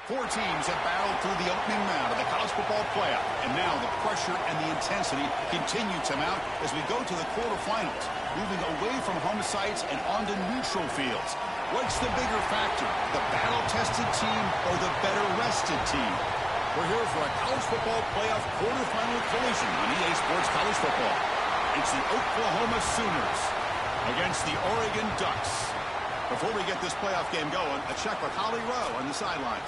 Four teams have battled through the opening round of the college football playoff, and now the pressure and the intensity continue to mount as we go to the quarterfinals, moving away from home sites and onto neutral fields. What's the bigger factor, the battle-tested team or the better-rested team? We're here for a college football playoff quarterfinal collision on EA Sports College Football. It's the Oklahoma Sooners against the Oregon Ducks. Before we get this playoff game going, a check with Holly Rowe on the sidelines.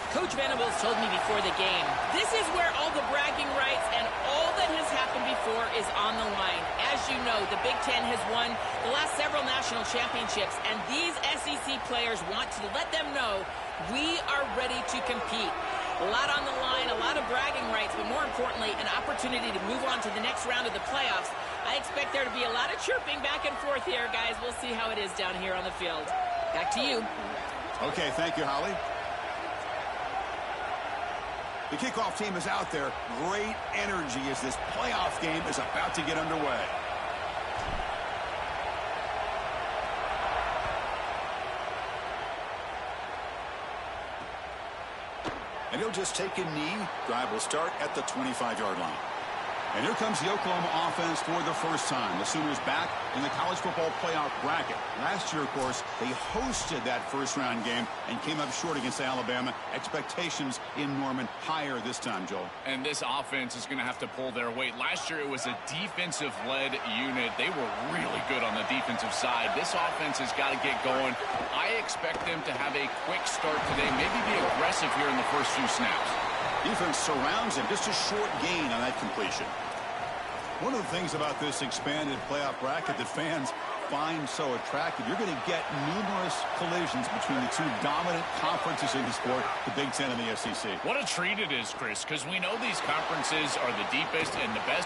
Coach Venables told me before the game, this is where all the bragging rights and all that has happened before is on the line. As you know, the Big Ten has won the last several national championships, and these SEC players want to let them know we are ready to compete. A lot on the line, a lot of bragging rights, but more importantly, an opportunity to move on to the next round of the playoffs. I expect there to be a lot of chirping back and forth here, guys. We'll see how it is down here on the field. Back to you. Okay, thank you, Holly. The kickoff team is out there. Great energy as this playoff game is about to get underway. And he'll just take a knee. Drive will start at the 25-yard line. And here comes the Oklahoma offense for the first time. The Sooners back in the college football playoff bracket. Last year, of course, they hosted that first-round game and came up short against Alabama. Expectations in Norman higher this time, Joel. And this offense is going to have to pull their weight. Last year, it was a defensive-led unit. They were really good on the defensive side. This offense has got to get going. I expect them to have a quick start today, maybe be aggressive here in the first few snaps. Defense surrounds him. Just a short gain on that completion. One of the things about this expanded playoff bracket that fans find so attractive, you're going to get numerous collisions between the two dominant conferences in the sport, the Big Ten and the SEC. What a treat it is, Chris, because we know these conferences are the deepest and the best.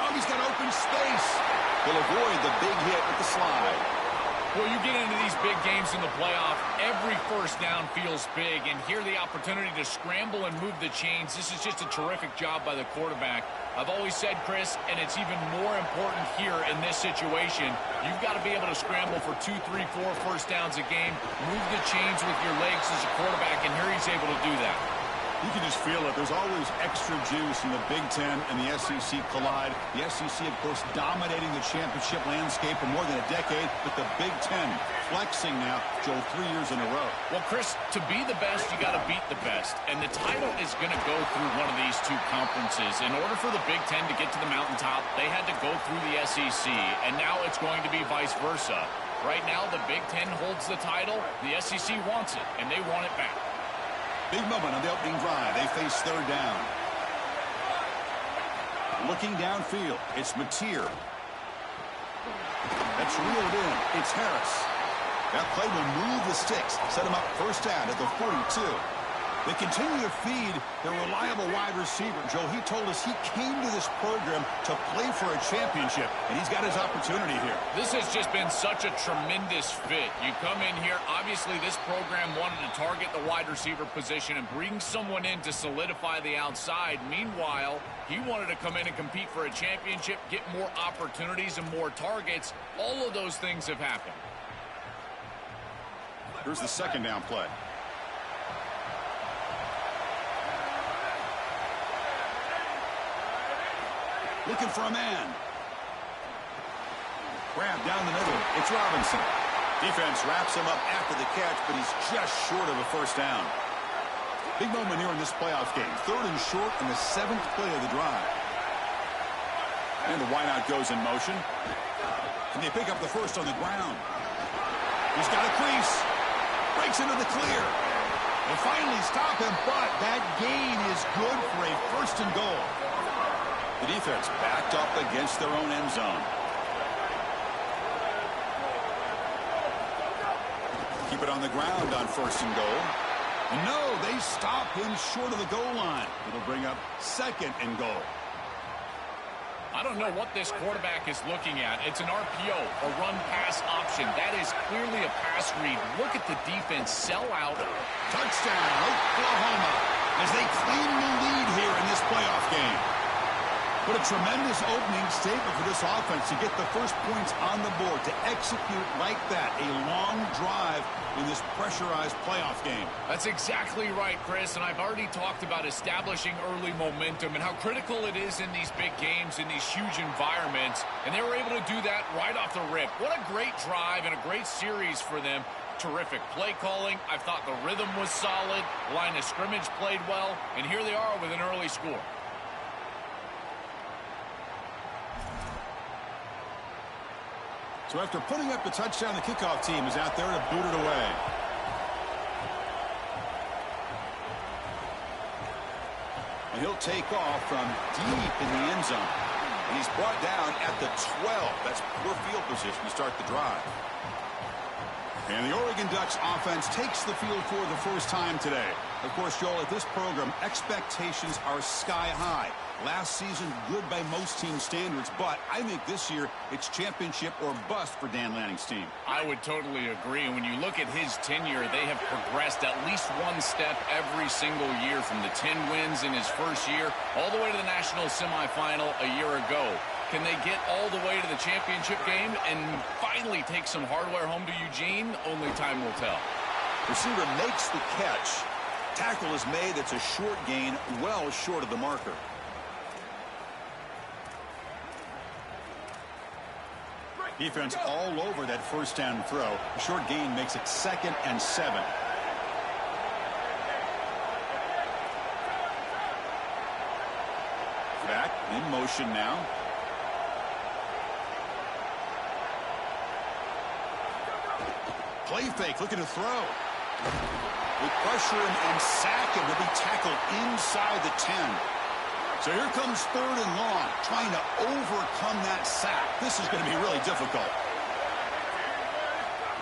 Oh, he's got open space. He'll avoid the big hit with the slide. Well, you get into these big games in the playoff, every first down feels big, and here the opportunity to scramble and move the chains. This is just a terrific job by the quarterback. I've always said, Chris, and it's even more important here in this situation, you've got to be able to scramble for 2, 3, 4 first downs a game, move the chains with your legs as a quarterback, and here he's able to do that. You can just feel it. There's always extra juice in the Big Ten and the SEC collide. The SEC, of course, dominating the championship landscape for more than a decade, but the Big Ten flexing now, Joel, 3 years in a row. Well, Chris, to be the best, you got to beat the best, and the title is going to go through one of these two conferences. In order for the Big Ten to get to the mountaintop, they had to go through the SEC, and now it's going to be vice versa. Right now, the Big Ten holds the title, the SEC wants it, and they want it back. Big moment on the opening drive. They face third down. Looking downfield, it's Mateer. That's reeled in. It's Harris. That play will move the sticks, set him up first down at the 42. They continue to feed their reliable wide receiver. Joe, he told us he came to this program to play for a championship, and he's got his opportunity here. This has just been such a tremendous fit. You come in here, obviously this program wanted to target the wide receiver position and bring someone in to solidify the outside. Meanwhile, he wanted to come in and compete for a championship, get more opportunities and more targets. All of those things have happened. Here's the second down play. Looking for a man. Grab down the middle. It's Robinson. Defense wraps him up after the catch, but he's just short of a first down. Big moment here in this playoff game. Third and short in the 7th play of the drive. And the wideout goes in motion. And they pick up the first on the ground. He's got a crease. Breaks into the clear. They finally stop him, but that gain is good for a first and goal. The defense backed up against their own end zone. Keep it on the ground on first and goal. And no, they stop him short of the goal line. It'll bring up second and goal. I don't know what this quarterback is looking at. It's an RPO, a run-pass option. That is clearly a pass read. Look at the defense sell out. Touchdown, Oklahoma, as they claim the lead here in this playoff game. But if tremendous opening statement for this offense to get the first points on the board, to execute like that, a long drive in this pressurized playoff game. That's exactly right, Chris, and I've already talked about establishing early momentum and how critical it is in these big games, in these huge environments, and they were able to do that right off the rip. What a great drive and a great series for them. Terrific play calling. I thought the rhythm was solid, line of scrimmage played well, and here they are with an early score. So after putting up the touchdown, the kickoff team is out there to boot it away. And he'll take off from deep in the end zone. And he's brought down at the 12. That's poor field position to start the drive. And the Oregon Ducks offense takes the field for the first time today. Of course, Joel, at this program, expectations are sky high. Last season, good by most team standards, but I think this year it's championship or bust for Dan Lanning's team. I would totally agree. When you look at his tenure, they have progressed at least one step every single year, from the 10 wins in his first year all the way to the national semifinal a year ago. Can they get all the way to the championship game and finally take some hardware home to Eugene? Only time will tell. Receiver makes the catch. Tackle is made. It's a short gain, well short of the marker. Defense all over that first down throw. A short gain makes it 2nd and 7. Back in motion now. Play fake, looking to throw. They pressure him and sack him. He'll be tackled inside the 10. So here comes 3rd and long, trying to overcome that sack. This is going to be really difficult.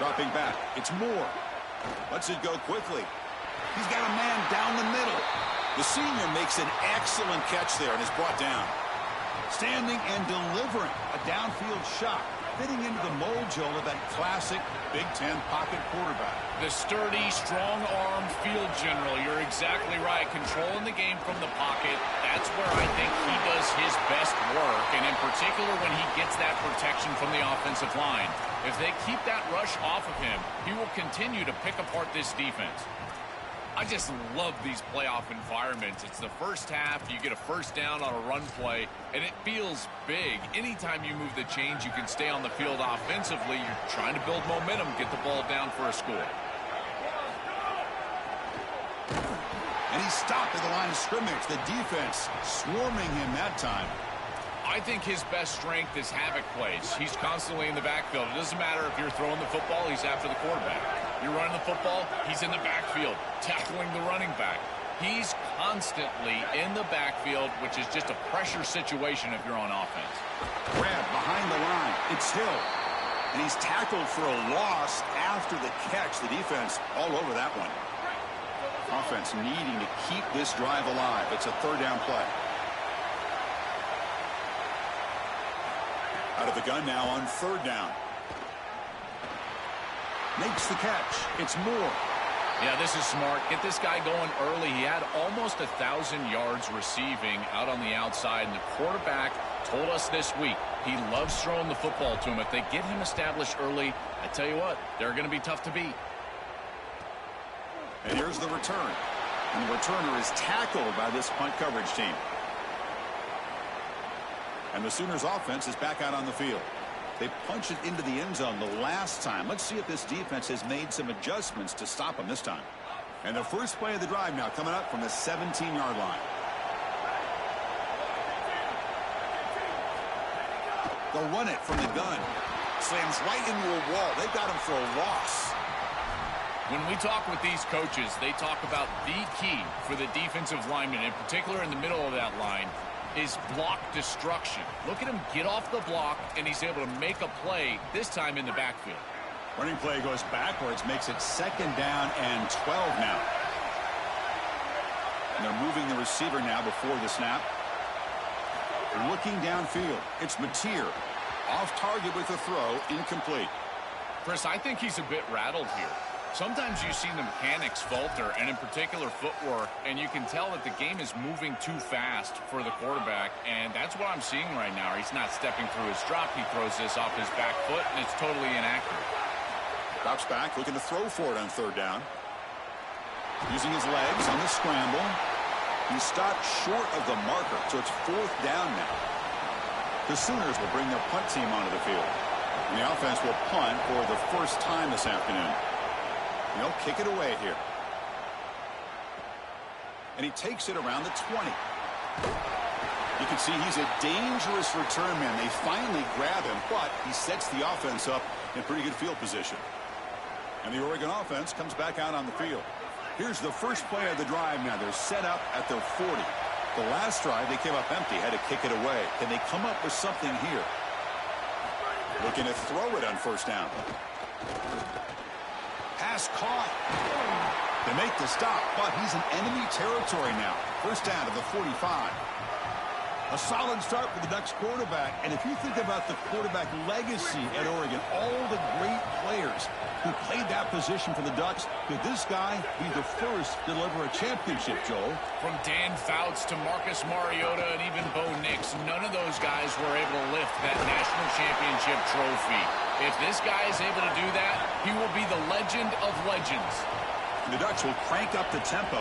Dropping back, it's Moore. Lets it go quickly. He's got a man down the middle. The senior makes an excellent catch there and is brought down. Standing and delivering a downfield shot, fitting into the mold, Joel, of that classic Big Ten pocket quarterback. The sturdy, strong-armed field general. You're exactly right. Controlling the game from the pocket. That's where I think he does his best work, and in particular when he gets that protection from the offensive line. If they keep that rush off of him, he will continue to pick apart this defense. I just love these playoff environments. It's the first half, you get a first down on a run play, and it feels big. Anytime you move the chains, you can stay on the field offensively. You're trying to build momentum, get the ball down for a score. And he's stopped at the line of scrimmage. The defense swarming him that time. I think his best strength is havoc plays. He's constantly in the backfield. It doesn't matter if you're throwing the football, he's after the quarterback. You're running the football, he's in the backfield, tackling the running back. He's constantly in the backfield, which is just a pressure situation if you're on offense. Grab behind the line. It's Hill. And he's tackled for a loss after the catch. The defense all over that one. Offense needing to keep this drive alive. It's a 3rd down play. Out of the gun now on 3rd down. Makes the catch. It's Moore. Yeah, this is smart. Get this guy going early. He had almost 1,000 yards receiving out on the outside, and the quarterback told us this week he loves throwing the football to him. If they get him established early, I tell you what, they're going to be tough to beat. And here's the return. And the returner is tackled by this punt coverage team. And the Sooners offense is back out on the field. They punched it into the end zone the last time. Let's see if this defense has made some adjustments to stop them this time. And the first play of the drive now coming up from the 17-yard line. They'll run it from the gun. Slams right into a wall. They've got him for a loss. When we talk with these coaches, they talk about the key for the defensive lineman, in particular in the middle of that line, is block destruction. Look at him get off the block, and he's able to make a play, this time in the backfield. Running play goes backwards, makes it 2nd down and 12 now. And they're moving the receiver now before the snap. Looking downfield, it's Mateer. Off target with a throw, incomplete. Chris, I think he's a bit rattled here. Sometimes you see the mechanics falter, and in particular footwork, and you can tell that the game is moving too fast for the quarterback, and that's what I'm seeing right now. He's not stepping through his drop. He throws this off his back foot, and it's totally inaccurate. Drops back, looking to throw for it on third down. Using his legs on the scramble. He stopped short of the marker, so it's fourth down now. The Sooners will bring their punt team onto the field. And the offense will punt for the first time this afternoon. They'll kick it away here. And he takes it around the 20. You can see he's a dangerous return man. They finally grab him, but he sets the offense up in pretty good field position. And the Oregon offense comes back out on the field. Here's the first play of the drive now. They're set up at their 40. The last drive, they came up empty, had to kick it away. Can they come up with something here? Looking to throw it on first down. Pass caught. They make the stop, but he's in enemy territory now. First down to the 45. A solid start for the Ducks quarterback. And if you think about the quarterback legacy at Oregon, all the great players who played that position for the Ducks, could this guy be the first to deliver a championship, Joel? From Dan Fouts to Marcus Mariota and even Bo Nix, none of those guys were able to lift that national championship trophy. If this guy is able to do that, he will be the legend of legends. And the Ducks will crank up the tempo.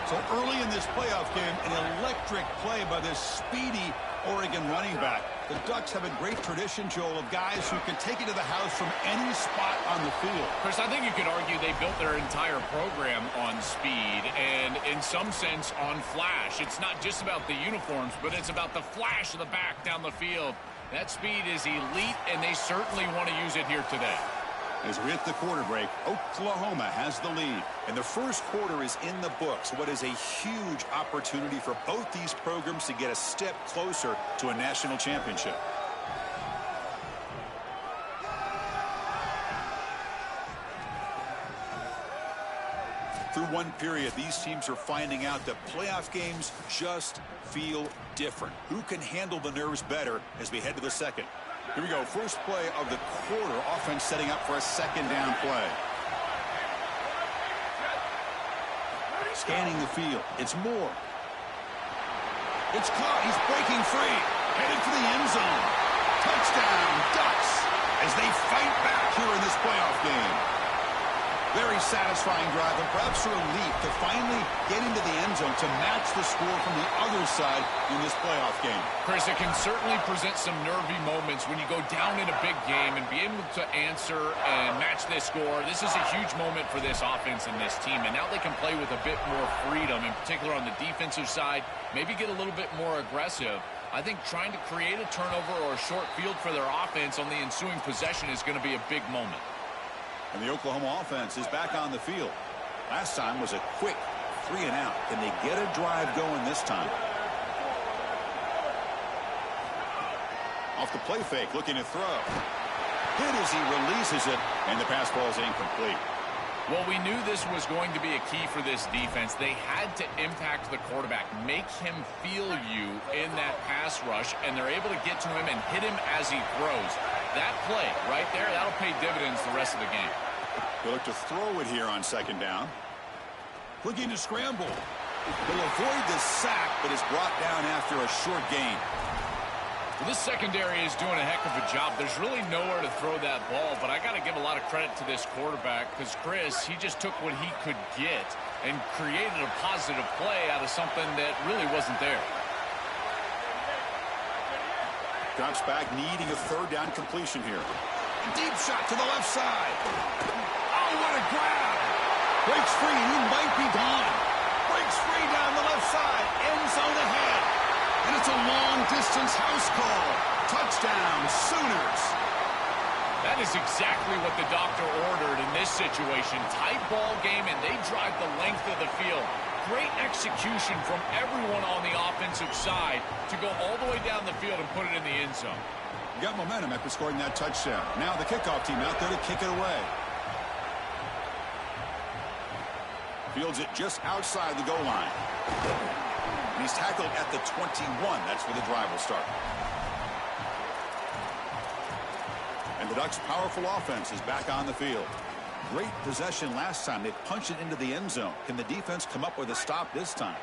So early in this playoff game, an electric play by this speedy Oregon running back. The Ducks have a great tradition, Joel, of guys who can take it to the house from any spot on the field. Chris, I think you could argue they built their entire program on speed and, in some sense, on flash. It's not just about the uniforms, but it's about the flash of the back down the field. That speed is elite, and they certainly want to use it here today. As we hit the quarter break, Oklahoma has the lead, and the first quarter is in the books. What is a huge opportunity for both these programs to get a step closer to a national championship. Through one period, these teams are finding out that playoff games just feel different. Who can handle the nerves better as we head to the second? Here we go. First play of the quarter. Offense setting up for a second down play. Scanning the field. It's Moore. It's caught. He's breaking free. Headed for the end zone. Touchdown, Ducks, as they fight back here in this playoff game. Very satisfying drive, and perhaps a relief to finally get into the end zone to match the score from the other side in this playoff game. Chris, it can certainly present some nervy moments when you go down in a big game and be able to answer and match this score. This is a huge moment for this offense and this team, and now they can play with a bit more freedom, in particular on the defensive side, maybe get a little bit more aggressive. I think trying to create a turnover or a short field for their offense on the ensuing possession is going to be a big moment. And the Oklahoma offense is back on the field. Last time was a quick 3 and out. Can they get a drive going this time? Off the play fake, looking to throw. Hit as he releases it, and the pass ball is incomplete. Well, we knew this was going to be a key for this defense. They had to impact the quarterback, make him feel you in that pass rush, and they're able to get to him and hit him as he throws. That play right there, that'll pay dividends the rest of the game. They'll look to throw it here on second down. Looking to scramble. They'll avoid the sack, but is brought down after a short gain. Well, this secondary is doing a heck of a job. There's really nowhere to throw that ball, but I got to give a lot of credit to this quarterback because, Chris, he just took what he could get and created a positive play out of something that really wasn't there. Drops back, needing a third down completion here. Deep shot to the left side. Oh, what a grab. Breaks free, and he might be gone. Breaks free down the left side. End zone ahead. And it's a long-distance house call. Touchdown, Sooners. That is exactly what the doctor ordered in this situation. Tight ball game, and they drive the length of the field. Great execution from everyone on the offensive side to go all the way down the field and put it in the end zone. You got momentum after scoring that touchdown. Now the kickoff team out there to kick it away. Fields it just outside the goal line. And he's tackled at the 21. That's where the drive will start. And the Ducks' powerful offense is back on the field. Great possession last time. They punched it into the end zone. Can the defense come up with a stop this time?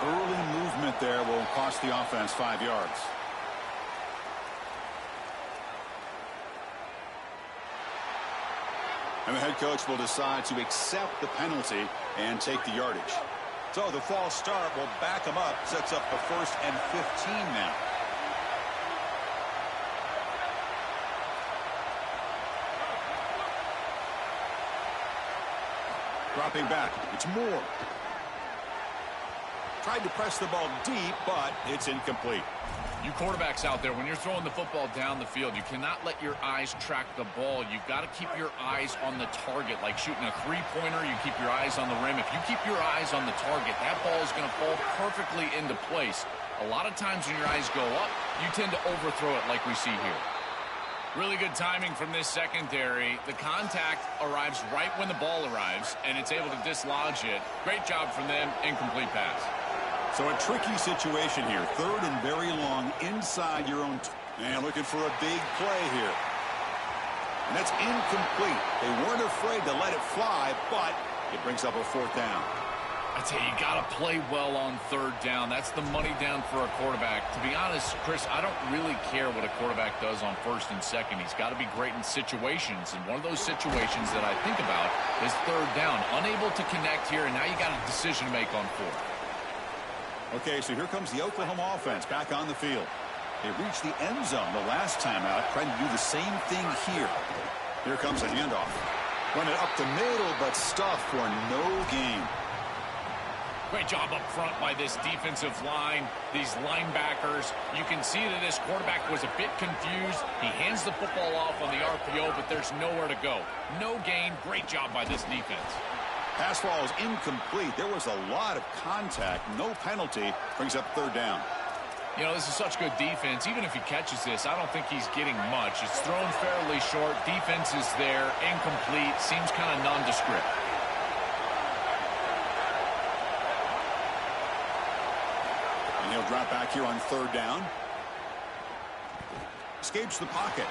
Early movement there will cost the offense 5 yards. And the head coach will decide to accept the penalty and take the yardage. So the false start will back them up. Sets up a 1st and 15 now. Dropping back. It's Moore. Tried to press the ball deep, but it's incomplete. You quarterbacks out there, when you're throwing the football down the field, you cannot let your eyes track the ball. You've got to keep your eyes on the target. Like shooting a three-pointer, you keep your eyes on the rim. If you keep your eyes on the target, that ball is going to fall perfectly into place. A lot of times when your eyes go up, you tend to overthrow it like we see here. Really good timing from this secondary. The contact arrives right when the ball arrives, and it's able to dislodge it. Great job from them. Incomplete pass. So a tricky situation here. 3rd and very long inside your own. And looking for a big play here. And that's incomplete. They weren't afraid to let it fly, but it brings up a 4th down. I tell you, you got to play well on 3rd down. That's the money down for a quarterback. To be honest, Chris, I don't really care what a quarterback does on 1st and 2nd. He's got to be great in situations. And one of those situations that I think about is 3rd down. Unable to connect here, and now you got a decision to make on 4th. Okay, so here comes the Oklahoma offense back on the field. They reached the end zone the last time out, trying to do the same thing here. Here comes a handoff. Run it up the middle, but stuffed for no gain. Great job up front by this defensive line, these linebackers. You can see that this quarterback was a bit confused. He hands the football off on the RPO, but there's nowhere to go. No gain. Great job by this defense. Pass ball is incomplete. There was a lot of contact. No penalty. Brings up 3rd down. You know, this is such good defense. Even if he catches this, I don't think he's getting much. It's thrown fairly short. Defense is there. Incomplete. Seems kind of nondescript. And he'll drop back here on 3rd down. Escapes the pocket.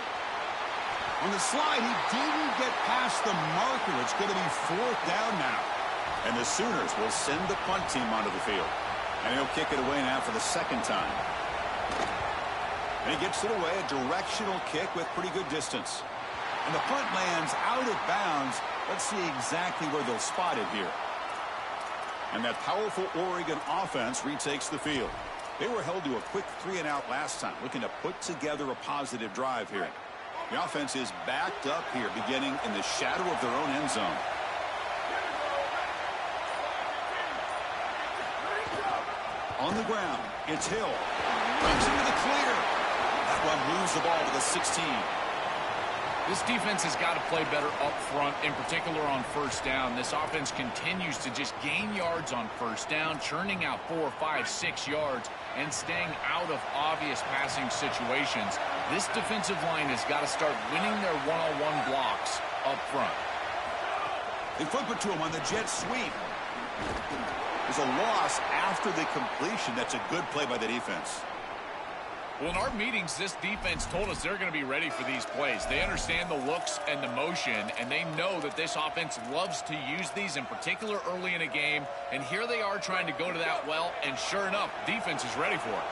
On the slide, he didn't get past the marker. It's going to be 4th down now. And the Sooners will send the punt team onto the field. And he'll kick it away now for the 2nd time. And he gets it away, a directional kick with pretty good distance. And the punt lands out of bounds. Let's see exactly where they'll spot it here. And that powerful Oregon offense retakes the field. They were held to a quick 3-and-out last time, looking to put together a positive drive here. The offense is backed up here, beginning in the shadow of their own end zone. On the ground, it's Hill. Brings into the clear. That one moves the ball to the 16. This defense has got to play better up front, in particular on 1st down. This offense continues to just gain yards on 1st down, churning out 4, 5, 6 yards, and staying out of obvious passing situations. This defensive line has got to start winning their one-on-one blocks up front. They flip it to him on the jet sweep. There's a loss after the completion. That's a good play by the defense. Well, in our meetings, this defense told us they're going to be ready for these plays. They understand the looks and the motion, and they know that this offense loves to use these, in particular early in a game. And here they are trying to go to that well, and sure enough, defense is ready for it.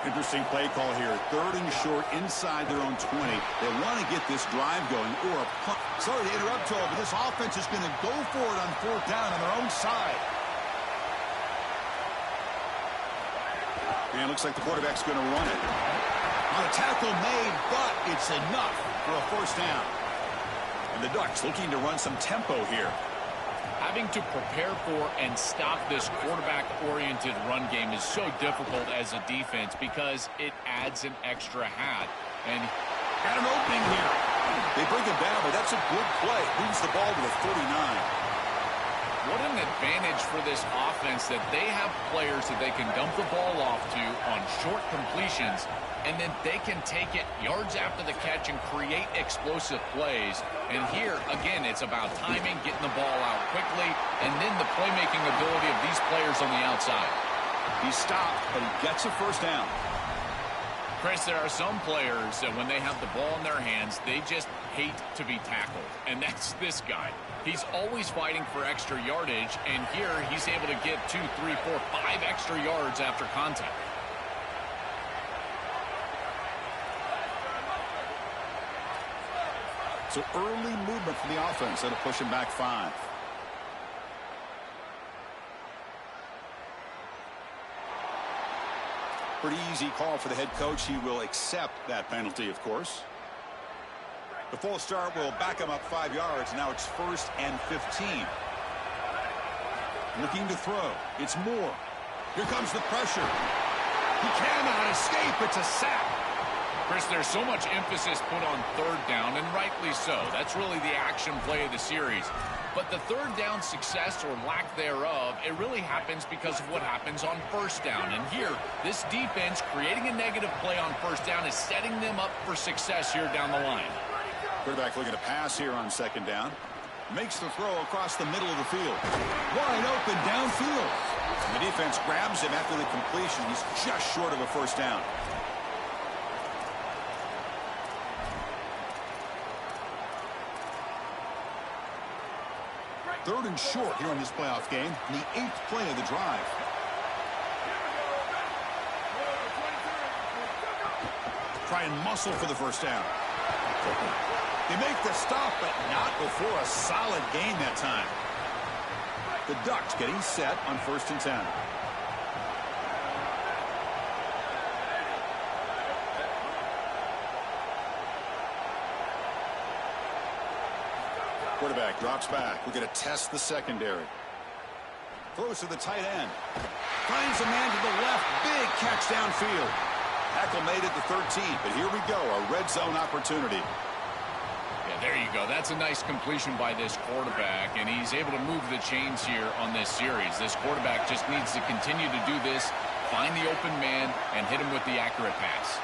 Interesting play call here. 3rd and short inside their own 20. They want to get this drive going or a punt. Sorry to interrupt, Joel, but this offense is going to go for it on 4th down on their own side. And it looks like the quarterback's going to run it. On a tackle made, but it's enough for a 1st down. And the Ducks looking to run some tempo here. Having to prepare for and stop this quarterback-oriented run game is so difficult as a defense because it adds an extra hat. And got an opening here. They bring it down, but that's a good play. Moves the ball to the 39. What an advantage for this offense that they have players that they can dump the ball off to on short completions, and then they can take it yards after the catch and create explosive plays. And here, again, it's about timing, getting the ball out quickly, and then the playmaking ability of these players on the outside. He stopped, but he gets a 1st down. Chris, there are some players that when they have the ball in their hands, they just hate to be tackled. And that's this guy. He's always fighting for extra yardage, and here he's able to get 2, 3, 4, 5 extra yards after contact. So early movement from the offense. That'll push him back 5. Pretty easy call for the head coach. He will accept that penalty, of course. The full start will back him up 5 yards. Now it's 1st and 15. Looking to throw. It's Moore. Here comes the pressure. He cannot escape. It's a sack. Chris, there's so much emphasis put on 3rd down, and rightly so. That's really the action play of the series. But the 3rd down success or lack thereof, it really happens because of what happens on 1st down. And here, this defense creating a negative play on 1st down is setting them up for success here down the line. Quarterback looking to pass here on 2nd down. Makes the throw across the middle of the field. Wide open downfield. And the defense grabs him after the completion. He's just short of a 1st down. Third and short here in this playoff game, the 8th play of the drive. Try and muscle for the 1st down. They make the stop, but not before a solid gain that time. The Ducks getting set on 1st and 10. Quarterback drops back. We're going to test the secondary. Throws to the tight end. Finds a man to the left. Big catch downfield. Tackle made at the 13, but here we go. A red zone opportunity. Yeah, there you go. That's a nice completion by this quarterback, and he's able to move the chains here on this series. This quarterback just needs to continue to do this, find the open man, and hit him with the accurate pass.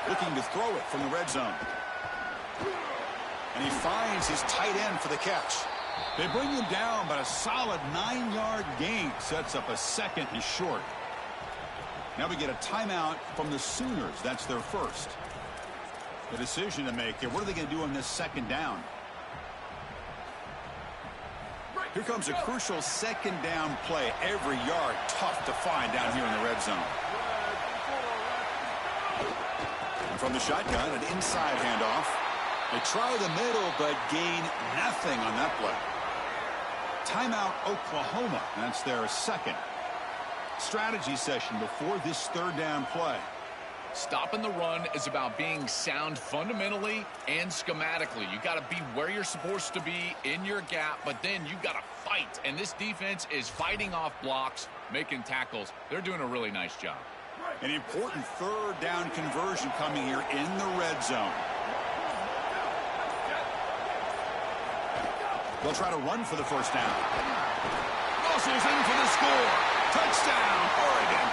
Looking to throw it from the red zone. And he finds his tight end for the catch. They bring him down, but a solid 9-yard gain sets up a 2nd and short. Now we get a timeout from the Sooners. That's their 1st. The decision to make here. What are they going to do on this 2nd down? Here comes a crucial 2nd down play. Every yard tough to find down here in the red zone. And from the shotgun, an inside handoff. They try the middle, but gain nothing on that play. Timeout, Oklahoma. That's their 2nd. Strategy session before this 3rd down play. Stopping the run is about being sound fundamentally and schematically. You got to be where you're supposed to be in your gap, but then you got to fight. And this defense is fighting off blocks, making tackles. They're doing a really nice job. An important 3rd down conversion coming here in the red zone. They'll try to run for the 1st down. Muscles in for the score. Touchdown, Oregon.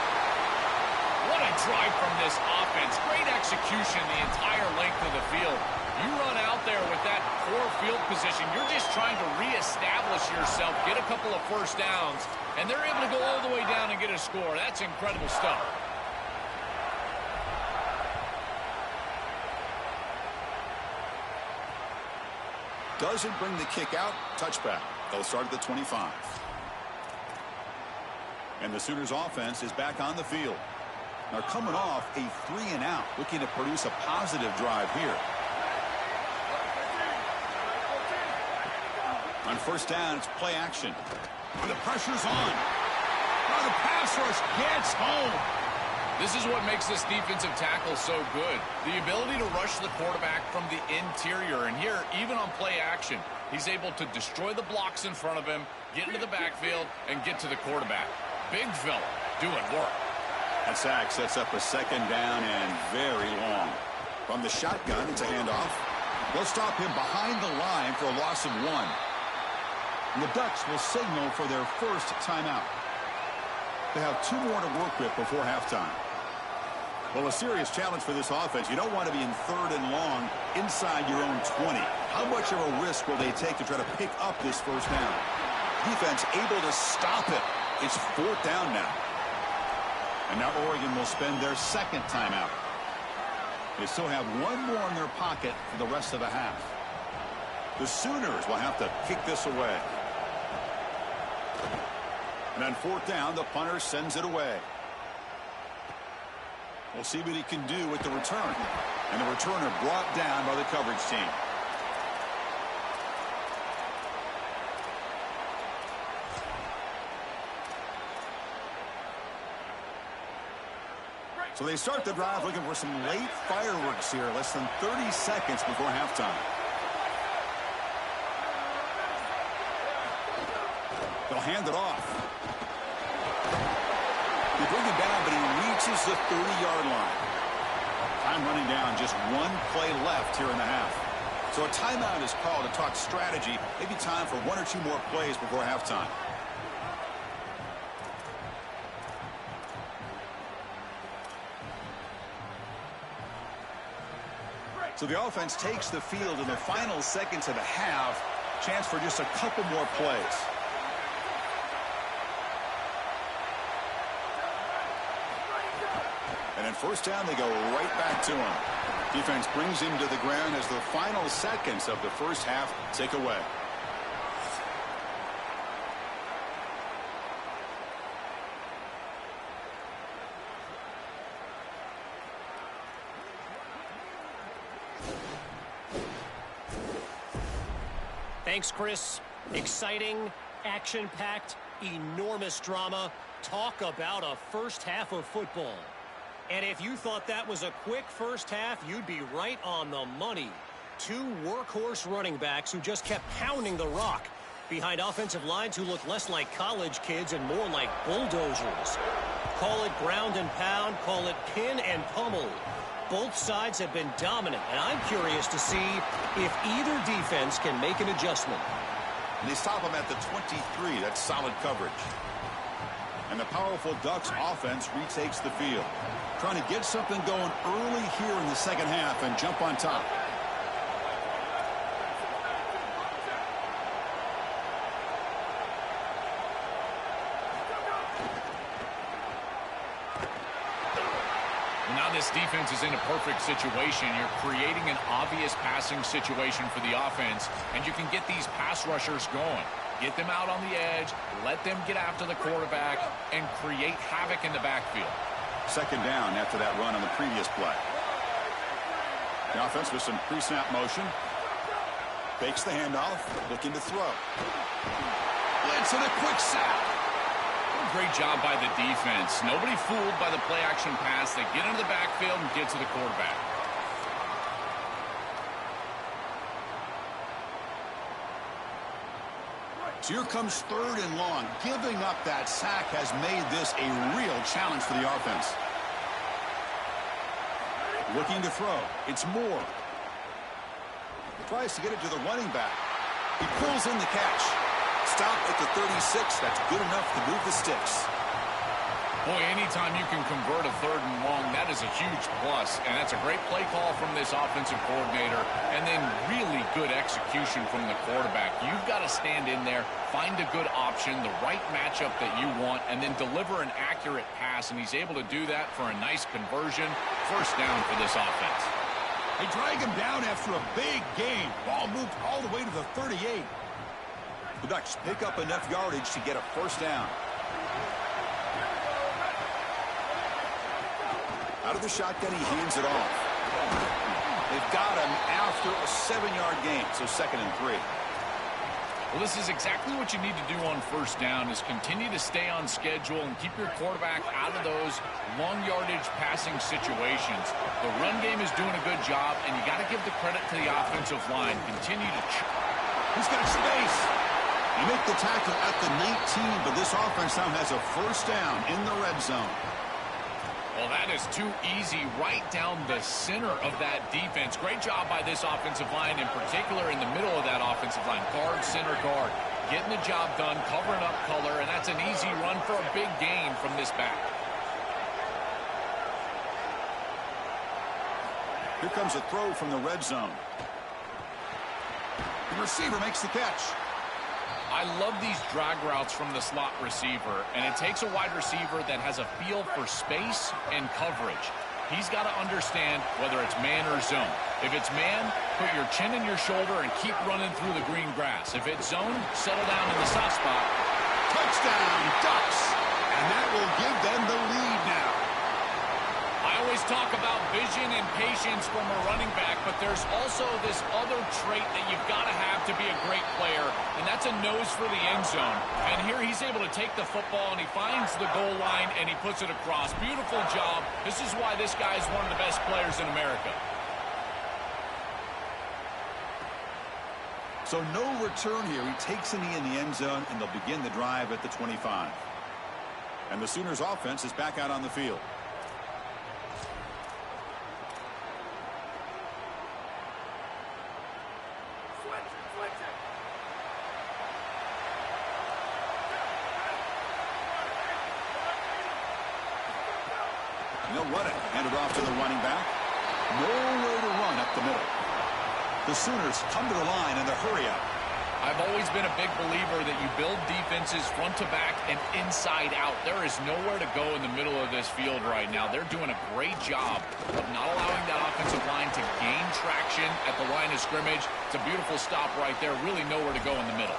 What a drive from this offense. Great execution the entire length of the field. You run out there with that poor field position. You're just trying to reestablish yourself, get a couple of 1st downs, and they're able to go all the way down and get a score. That's incredible stuff. Doesn't bring the kick out. Touchback. They'll start at the 25. And the Sooners offense is back on the field. Now coming off a 3-and-out, looking to produce a positive drive here. On 1st down, it's play action. The pressure's on. Now the pass rush gets home. This is what makes this defensive tackle so good. The ability to rush the quarterback from the interior. And here, even on play action, he's able to destroy the blocks in front of him, get into the backfield, and get to the quarterback. Big fella doing work. That sack sets up a 2nd down and very long. From the shotgun, it's a handoff. They'll stop him behind the line for a loss of 1. And the Ducks will signal for their 1st timeout. They have 2 more to work with before halftime. Well, a serious challenge for this offense. You don't want to be in 3rd and long inside your own 20. How much of a risk will they take to try to pick up this 1st down? Defense able to stop it. It's 4th down now. And now Oregon will spend their second timeout. They still have one more in their pocket for the rest of the half. The Sooners will have to kick this away. And on fourth down, the punter sends it away. We'll see what he can do with the return. And the returner brought down by the coverage team. So they start the drive looking for some late fireworks here, less than 30 seconds before halftime. They'll hand it off. They bring him down, but he reaches the 30-yard line. Time running down, just one play left here in the half. So a timeout is called to talk strategy. Maybe time for one or two more plays before halftime. So the offense takes the field in the final seconds of the half. Chance for just a couple more plays. And in first down, they go right back to him. Defense brings him to the ground as the final seconds of the first half tick away. Thanks, Chris. Exciting, action-packed, enormous drama. Talk about a first half of football. And if you thought that was a quick first half, you'd be right on the money. Two workhorse running backs who just kept pounding the rock behind offensive lines who look less like college kids and more like bulldozers. Call it ground and pound, call it pin and pummel. Both sides have been dominant, and I'm curious to see if either defense can make an adjustment. And they stop him at the 23. That's solid coverage. And the powerful Ducks offense retakes the field. Trying to get something going early here in the second half and jump on top. Now this defense is in a perfect situation. You're creating an obvious passing situation for the offense, and you can get these pass rushers going. Get them out on the edge, let them get after the quarterback, and create havoc in the backfield. Second down after that run on the previous play. The offense with some pre-snap motion. Fakes the handoff, looking to throw. Blitz and a quick sack. Great job by the defense. Nobody fooled by the play-action pass. They get into the backfield and get to the quarterback. So here comes third and long. Giving up that sack has made this a real challenge for the offense. Looking to throw. It's Moore. Tries to get it to the running back. He pulls in the catch. Stop at the 36. That's good enough to move the sticks. Boy, anytime you can convert a third and long, that is a huge plus. And that's a great play call from this offensive coordinator. And then really good execution from the quarterback. You've got to stand in there, find a good option, the right matchup that you want, and then deliver an accurate pass. And he's able to do that for a nice conversion. First down for this offense. They drag him down after a big gain. Ball moved all the way to the 38. The Ducks pick up enough yardage to get a first down. Out of the shotgun, he hands it off. They've got him after a 7-yard gain, so 2nd and 3. Well, this is exactly what you need to do on first down is continue to stay on schedule and keep your quarterback out of those long yardage passing situations. The run game is doing a good job, and you got to give the credit to the offensive line. Continue to... He's got space. They make the tackle at the 19, but this offense now has a first down in the red zone. Well, that is too easy right down the center of that defense. Great job by this offensive line, in particular in the middle of that offensive line. Guard, center guard, getting the job done, covering up color, and that's an easy run for a big gain from this back. Here comes a throw from the red zone. The receiver makes the catch. I love these drag routes from the slot receiver, and it takes a wide receiver that has a feel for space and coverage. He's got to understand whether it's man or zone. If it's man, put your chin in your shoulder and keep running through the green grass. If it's zone, settle down in the soft spot. Touchdown, Ducks. And that will give them the lead now. I always talk about vision and patience from a running back, but there's also this other trait that you've got to have to be a great player, and that's a nose for the end zone. And here he's able to take the football, and he finds the goal line, and he puts it across. Beautiful job. This is why this guy is one of the best players in America. So no return here. He takes a knee in the end zone, and they'll begin the drive at the 25. And the Sooners offense is back out on the field. They'll run it. Hand it off to the running back. Nowhere to run up the middle. The Sooners come to the line in the hurry up. I've always been a big believer that you build defenses front to back and inside out. There is nowhere to go in the middle of this field right now. They're doing a great job of not allowing that offensive line to gain traction at the line of scrimmage. It's a beautiful stop right there. Really nowhere to go in the middle.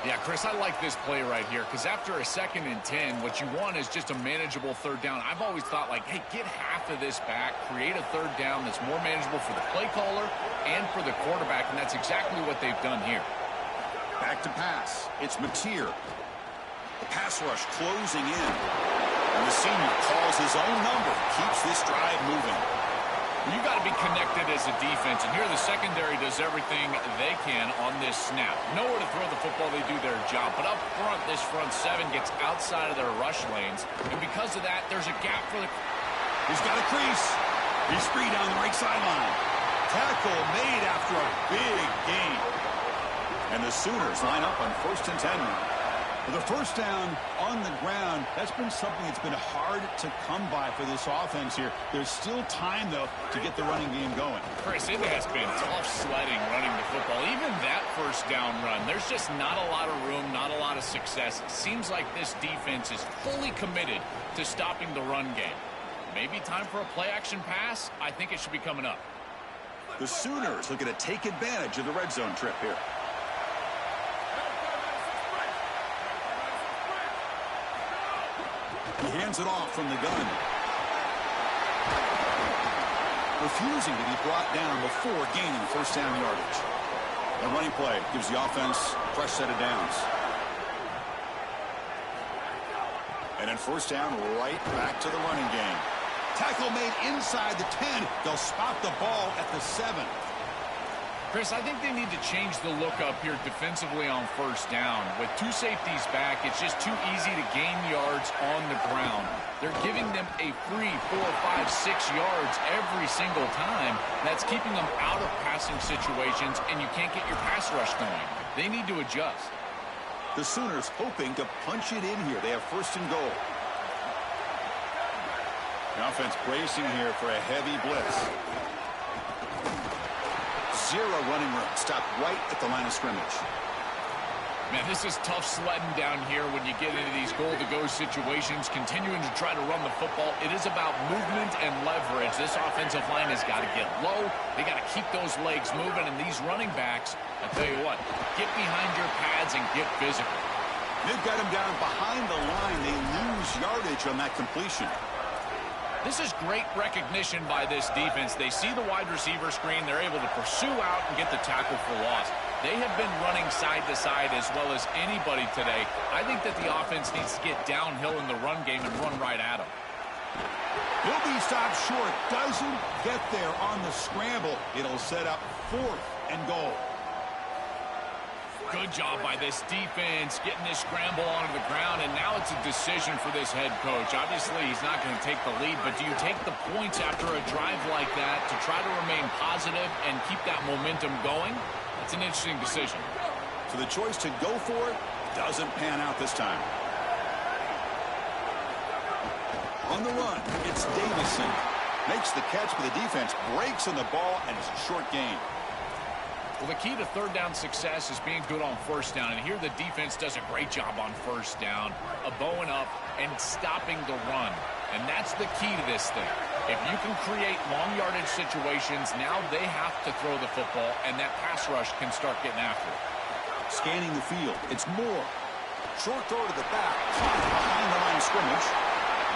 Yeah, Chris, I like this play right here because after a 2nd and 10, what you want is just a manageable 3rd down. I've always thought, like, hey, get half of this back, create a 3rd down that's more manageable for the play caller and for the quarterback, and that's exactly what they've done here. Back to pass. It's Mateer. The pass rush closing in. And the senior calls his own number, keeps this drive moving. You got to be connected as a defense, and here the secondary does everything they can on this snap. Nowhere to throw the football, they do their job. But up front, this front 7 gets outside of their rush lanes, and because of that, there's a gap for the... He's got a crease. He's free down the right sideline. Tackle made after a big gain. And the Sooners line up on 1st and 10 now. The 1st down on the ground, that's been something that's been hard to come by for this offense here. There's still time, though, to get the running game going. Chris, it has been tough sledding running the football. Even that 1st down run, there's just not a lot of room, not a lot of success. It seems like this defense is fully committed to stopping the run game. Maybe time for a play-action pass? I think it should be coming up. The Sooners looking to take advantage of the red zone trip here. He hands it off from the gun. Refusing to be brought down before gaining 1st down yardage. The running play gives the offense a fresh set of downs. And then 1st down, right back to the running game. Tackle made inside the 10. They'll spot the ball at the 7. Chris, I think they need to change the look up here defensively on 1st down. With 2 safeties back, it's just too easy to gain yards on the ground. They're giving them a free 4, 5, 6 yards every single time. That's keeping them out of passing situations, and you can't get your pass rush going. They need to adjust. The Sooners hoping to punch it in here. They have 1st and goal. The offense bracing here for a heavy blitz. 0 running room. Stopped right at the line of scrimmage. Man, this is tough sledding down here when you get into these goal-to-go situations, continuing to try to run the football. It is about movement and leverage. This offensive line has got to get low. They got to keep those legs moving, and these running backs, I tell you what, get behind your pads and get physical. They've got him down behind the line. They lose yardage on that completion. This is great recognition by this defense. They see the wide receiver screen. They're able to pursue out and get the tackle for loss. They have been running side to side as well as anybody today. I think that the offense needs to get downhill in the run game and run right at them. He'll be stopped short. Doesn't get there on the scramble. It'll set up 4th and goal. Good job by this defense, getting this scramble onto the ground, and now it's a decision for this head coach. Obviously, he's not going to take the lead, but do you take the points after a drive like that to try to remain positive and keep that momentum going? It's an interesting decision. So the choice to go for it doesn't pan out this time. On the run, it's Davison. Makes the catch, but the defense breaks on the ball, and it's a short gain. Well, the key to third down success is being good on first down. And here the defense does a great job on first down of bowing up and stopping the run. And that's the key to this thing. If you can create long yardage situations, now they have to throw the football, and that pass rush can start getting after it. Scanning the field. It's Moore. Short throw to the back. Caught behind the line of scrimmage.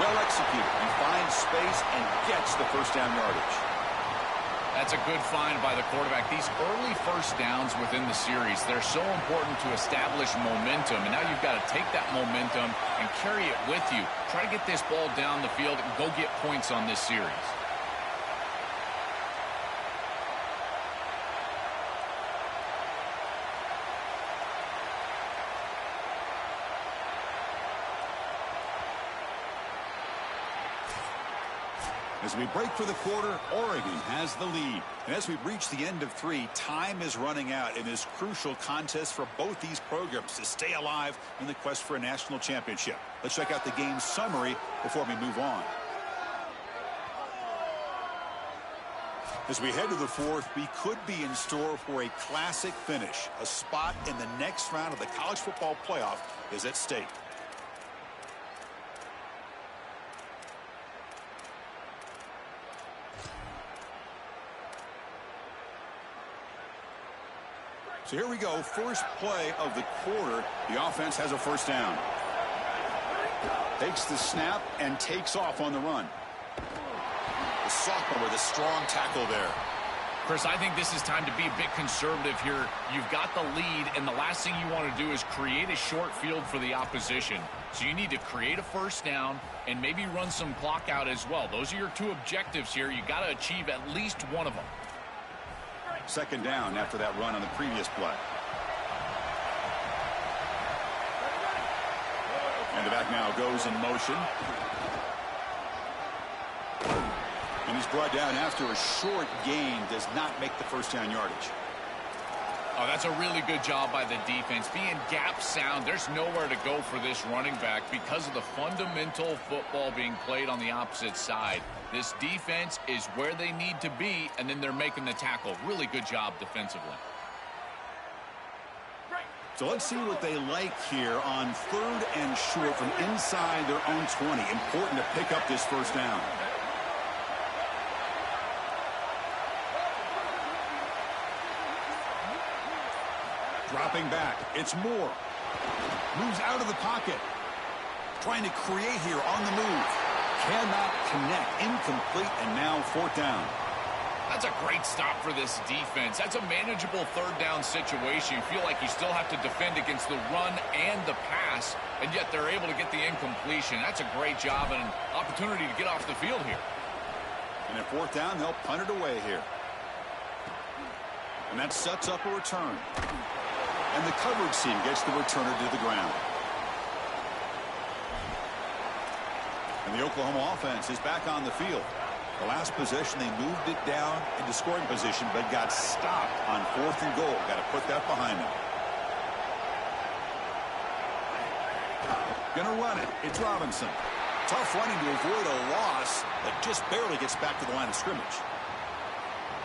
Well executed. He finds space and gets the first down yardage. That's a good find by the quarterback. These early first downs within the series, they're so important to establish momentum. And now you've got to take that momentum and carry it with you. Try to get this ball down the field and go get points on this series. As we break for the quarter, Oregon has the lead. And as we reach the end of 3, time is running out in this crucial contest for both these programs to stay alive in the quest for a national championship. Let's check out the game summary before we move on. As we head to the 4th, we could be in store for a classic finish. A spot in the next round of the college football playoff is at stake. So here we go, first play of the quarter. The offense has a first down. Takes the snap and takes off on the run. The sophomore with a strong tackle there. Chris, I think this is time to be a bit conservative here. You've got the lead, and the last thing you want to do is create a short field for the opposition. So you need to create a first down and maybe run some clock out as well. Those are your 2 objectives here. You got to achieve at least one of them. Second down after that run on the previous play. And the back now goes in motion. And he's brought down after a short gain. Does not make the first down yardage. Oh, that's a really good job by the defense. Being gap sound, there's nowhere to go for this running back because of the fundamental football being played on the opposite side. This defense is where they need to be, and then they're making the tackle. Really good job defensively. So let's see what they like here on 3rd and short from inside their own 20. Important to pick up this first down. Dropping back. It's Moore. Moves out of the pocket. Trying to create here on the move. Cannot connect. Incomplete, and now 4th down. That's a great stop for this defense. That's a manageable 3rd down situation. You feel like you still have to defend against the run and the pass, and yet they're able to get the incompletion. That's a great job and an opportunity to get off the field here. And at 4th down, they'll punt it away here. And that sets up a return. And the coverage team gets the returner to the ground. And the Oklahoma offense is back on the field. The last possession, they moved it down into scoring position, but got stopped on 4th and goal. Got to put that behind them. Gonna run it. It's Robinson. Tough running to avoid a loss, but just barely gets back to the line of scrimmage.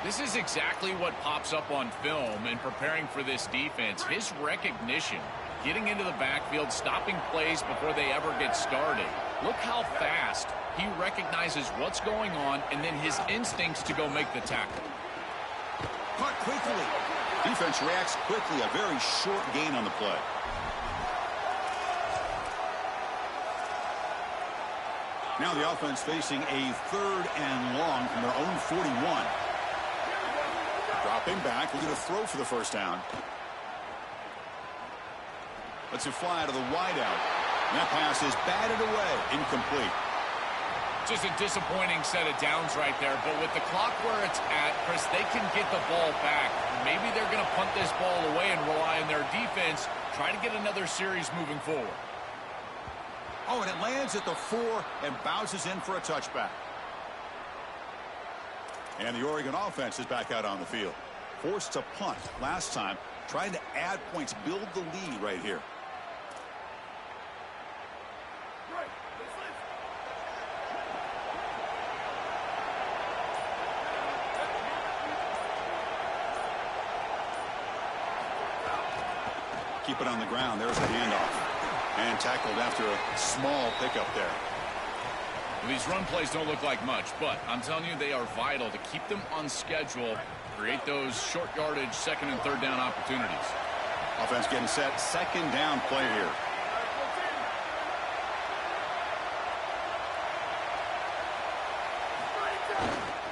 This is exactly what pops up on film in preparing for this defense. His recognition, getting into the backfield, stopping plays before they ever get started. Look how fast he recognizes what's going on, and then his instincts to go make the tackle. Caught quickly. Defense reacts quickly. A very short gain on the play. Now the offense facing a 3rd and long from their own 41. Dropping back, looking to throw for the first down. Lets it fly to the wideout. And that pass is batted away. Incomplete. Just a disappointing set of downs right there, but with the clock where it's at, Chris, they can get the ball back. Maybe they're going to punt this ball away and rely on their defense, try to get another series moving forward. Oh, and it lands at the 4 and bounces in for a touchback. And the Oregon offense is back out on the field. Forced to punt last time, trying to add points, build the lead right here. Keep it on the ground. There's the handoff. And tackled after a small pickup there. Well, these run plays don't look like much, but I'm telling you, they are vital to keep them on schedule, create those short yardage second and third down opportunities. Offense getting set. Second down play here.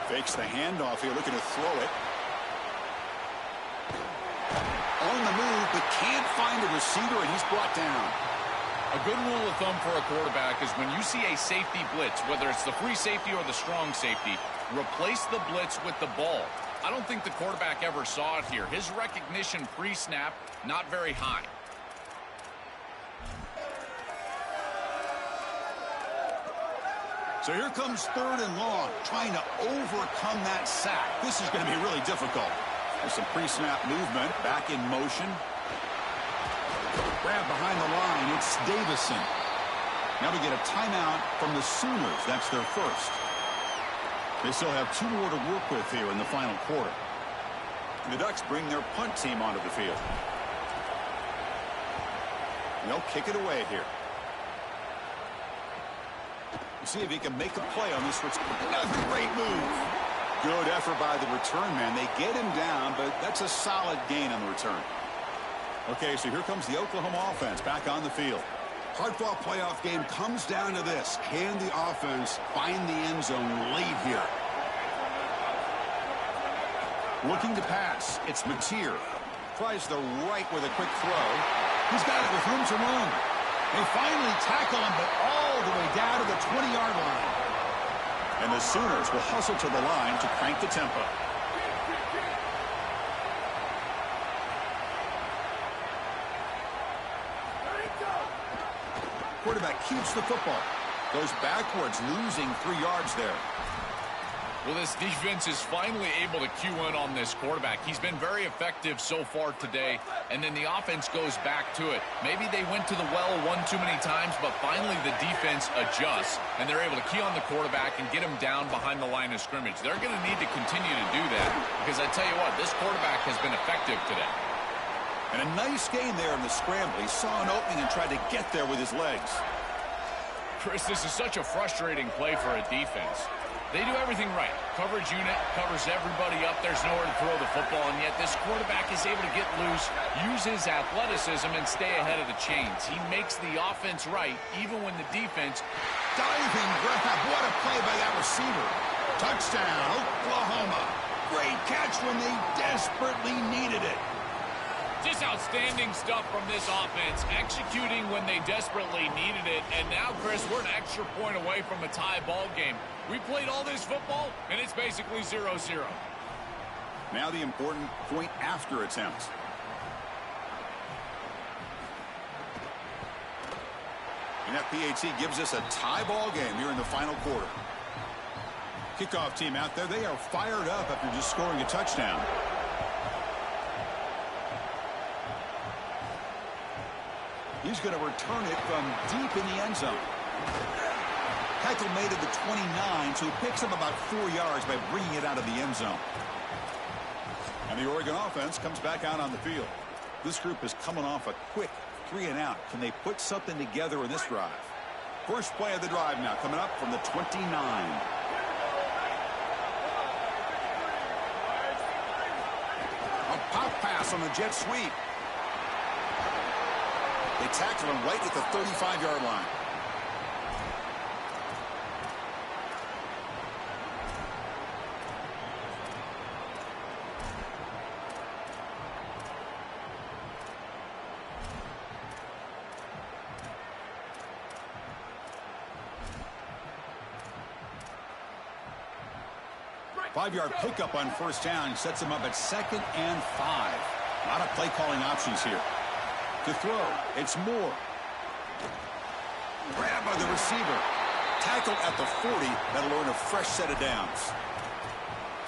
Fakes the handoff here, looking to throw it. On the move, but can't find a receiver, and he's brought down. A good rule of thumb for a quarterback is when you see a safety blitz, whether it's the free safety or the strong safety, replace the blitz with the ball. I don't think the quarterback ever saw it here. His recognition pre-snap, not very high. So here comes third and long, trying to overcome that sack. This is going to be really difficult. There's some pre-snap movement, back in motion. Grab behind the line, it's Davison. Now we get a timeout from the Sooners. That's their first. They still have 2 more to work with here in the final quarter. The Ducks bring their punt team onto the field. They'll kick it away here. See if he can make a play on this. Another great move. Good effort by the return man. They get him down, but that's a solid gain on the return. Okay, so here comes the Oklahoma offense back on the field. Hard-fought playoff game comes down to this. Can the offense find the end zone late here? Looking to pass. It's Mateer. Tries the right with a quick throw. He's got it with room to run. They finally tackle him, but all the way down to the 20-yard line. And the Sooners will hustle to the line to crank the tempo. Quarterback keeps the football. Goes backwards, losing 3 yards there. Well, this defense is finally able to cue in on this quarterback. He's been very effective so far today, and then the offense goes back to it. Maybe they went to the well one too many times, but finally the defense adjusts, and they're able to key on the quarterback and get him down behind the line of scrimmage. They're going to need to continue to do that, because I tell you what, this quarterback has been effective today. And a nice gain there in the scramble. He saw an opening and tried to get there with his legs. Chris, this is such a frustrating play for a defense. They do everything right. Coverage unit covers everybody up. There's nowhere to throw the football, and yet this quarterback is able to get loose, use his athleticism, and stay ahead of the chains. He makes the offense right, even when the defense... Diving grab. What a play by that receiver. Touchdown, Oklahoma. Great catch when they desperately needed it. Just outstanding stuff from this offense, executing when they desperately needed it. And now, Chris, we're an extra point away from a tie ball game. We played all this football, and it's basically 0-0. Now the important point after attempt. And that PAT gives us a tie ball game here in the final quarter. Kickoff team out there, they are fired up after just scoring a touchdown. He's going to return it from deep in the end zone. Tackle made at the 29, so he picks up about 4 yards by bringing it out of the end zone. And the Oregon offense comes back out on the field. This group is coming off a quick 3-and-out. Can they put something together in this drive? First play of the drive now coming up from the 29. A pop pass on the jet sweep. They tackle him right at the 35-yard line. Five-yard pickup on first down sets him up at 2nd and 5. A lot of play calling options here. To throw, it's Moore. Grab by the receiver. Tackle at the 40. That'll earn a fresh set of downs.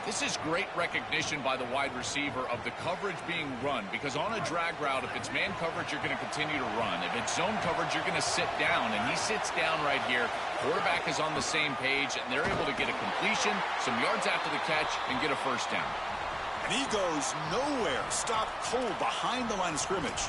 This is great recognition by the wide receiver of the coverage being run, because on a drag route, if it's man coverage, you're going to continue to run. If it's zone coverage, you're going to sit down, and he sits down right here. Quarterback is on the same page, and they're able to get a completion, some yards after the catch, and get a first down. And he goes nowhere. Stopped cold behind the line of scrimmage.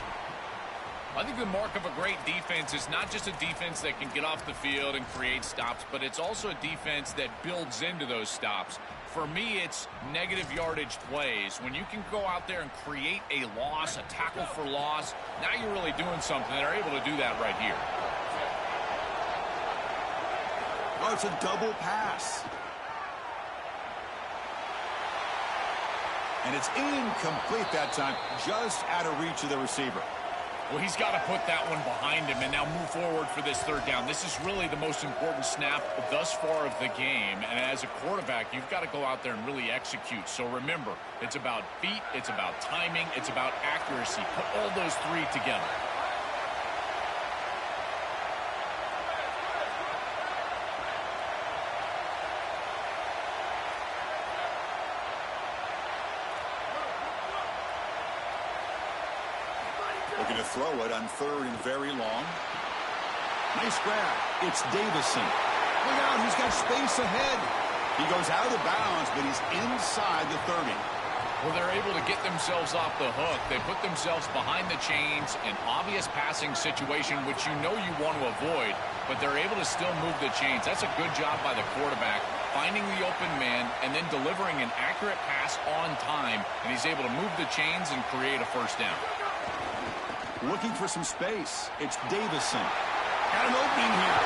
I think the mark of a great defense is not just a defense that can get off the field and create stops, but it's also a defense that builds into those stops. For me, it's negative yardage plays. When you can go out there and create a loss, a tackle for loss, now you're really doing something. They're able to do that right here. Oh, it's a double pass. And it's incomplete that time, just out of reach of the receiver. Well, he's got to put that one behind him and now move forward for this third down. This is really the most important snap thus far of the game. And as a quarterback, you've got to go out there and really execute. So remember, it's about feet, it's about timing, it's about accuracy. Put all those three together. Looking to throw it on third and very long. Nice grab. It's Davison. Look out, he's got space ahead. He goes out of bounds, but he's inside the 30. Well, they're able to get themselves off the hook. They put themselves behind the chains, an obvious passing situation, which you know you want to avoid, but they're able to still move the chains. That's a good job by the quarterback, finding the open man and then delivering an accurate pass on time, and he's able to move the chains and create a first down. Looking for some space. It's Davison. Got an opening here.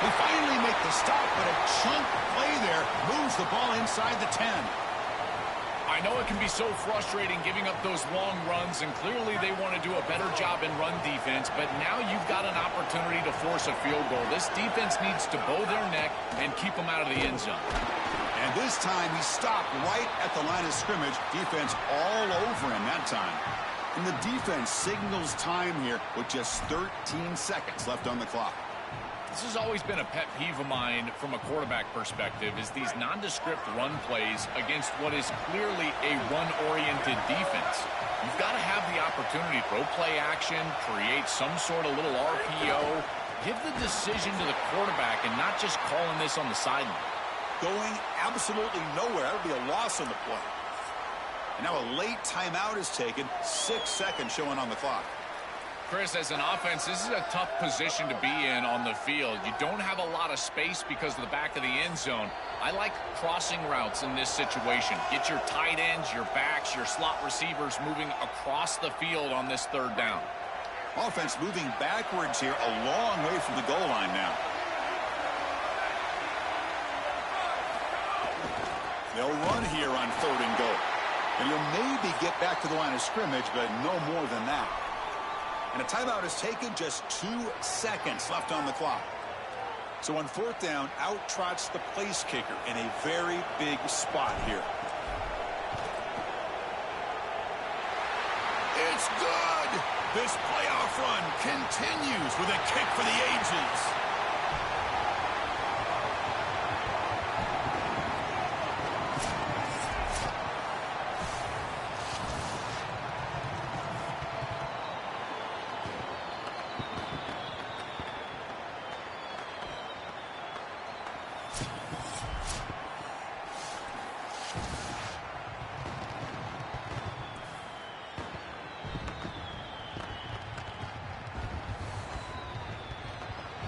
They finally make the stop, but a chunk play there moves the ball inside the 10. I know it can be so frustrating giving up those long runs, and clearly they want to do a better job in run defense, but now you've got an opportunity to force a field goal. This defense needs to bow their neck and keep them out of the end zone. And this time he stopped right at the line of scrimmage. Defense all over him that time. And the defense signals time here with just 13 seconds left on the clock. This has always been a pet peeve of mine from a quarterback perspective, is these nondescript run plays against what is clearly a run-oriented defense. You've got to have the opportunity to throw play action, create some sort of little RPO, give the decision to the quarterback and not just calling this on the sideline. Going absolutely nowhere. That would be a loss on the play. And now a late timeout is taken. 6 seconds showing on the clock. Chris, as an offense, this is a tough position to be in on the field. You don't have a lot of space because of the back of the end zone. I like crossing routes in this situation. Get your tight ends, your backs, your slot receivers moving across the field on this third down. Offense moving backwards here, a long way from the goal line now. They'll run here on third and goal. And he'll maybe get back to the line of scrimmage, but no more than that. And a timeout is taken, just 2 seconds left on the clock. So on fourth down, out trots the place kicker in a very big spot here. It's good! This playoff run continues with a kick for the ages.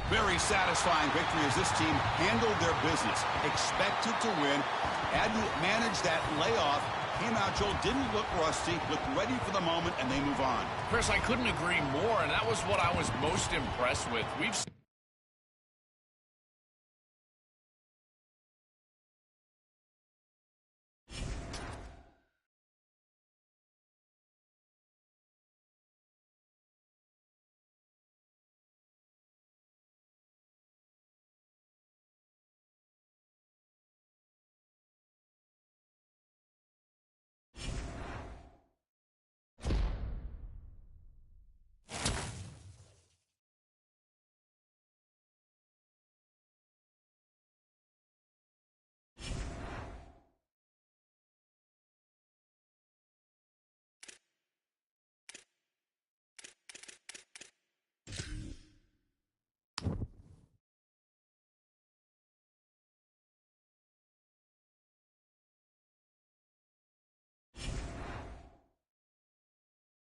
Very satisfying victory as this team handled their business. Expected to win. Had to manage that layoff. Came out, Joel, didn't look rusty, looked ready for the moment, and they move on. Chris, I couldn't agree more, and that was what I was most impressed with. We've